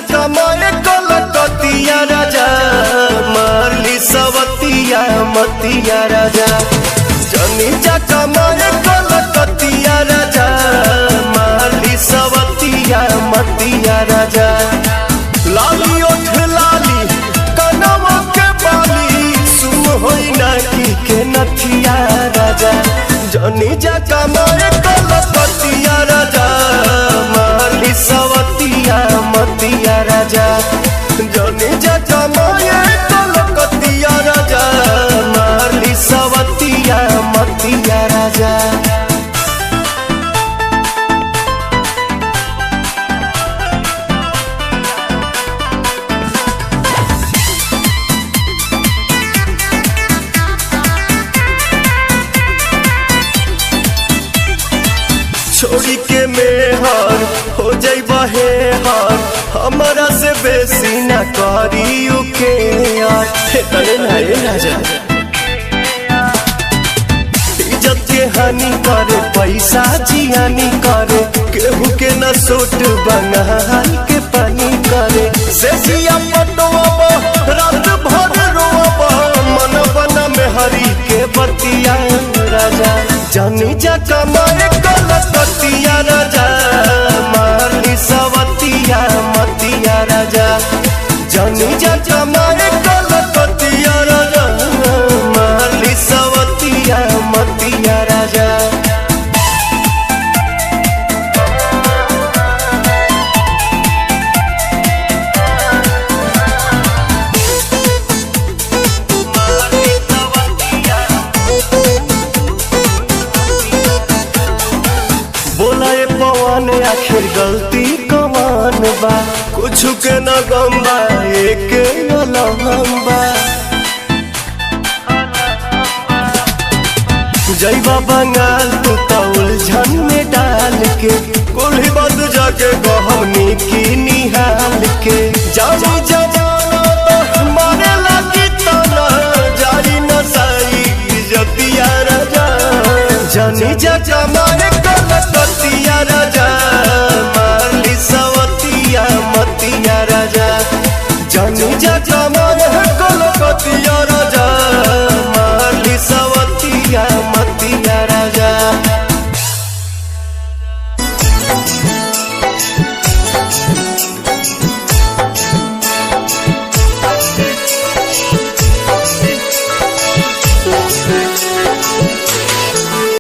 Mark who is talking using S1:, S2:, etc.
S1: कमाए कलकतिया राजा मारली सवतिया मतिया राजा जनी जा कमाए कलकतिया राजा मारली सवतिया मतिया राजा लाली ओठ लाली कनवा के बाली सुम होई नाकी के नथिया राजा जनी जा कमाए कलकतिया राजा मारली सवतिया मतिया राजा जनी जा कमाए कलकतिया राजा मारली सवतिया मतिया राजा। छोड़ी के मेहर हो जाइबा हे हार हमारा से बेसी न करियो के यार तने नाये राजा इज्जत के हानि करे पैसा जियानी करे केहू के न सोट बंगाल के पानी करे से जिया पटवा रात भर रोवा मन बना में हरी के बतिया राजा जनी जा कमाए कलकतिया राजा मारली सवतिया मतिया राजा जनी जा कमाए कलकतिया राजा मारली सवतिया मतिया राजा। बोलाए पवन आखिर गलती कमान बा कुछ के न गम्बा एक लम्बा जैबा बंगाल तू तो उलझन में डाल के कोल्ही बात जाके गहनी की निहाल के जानी जब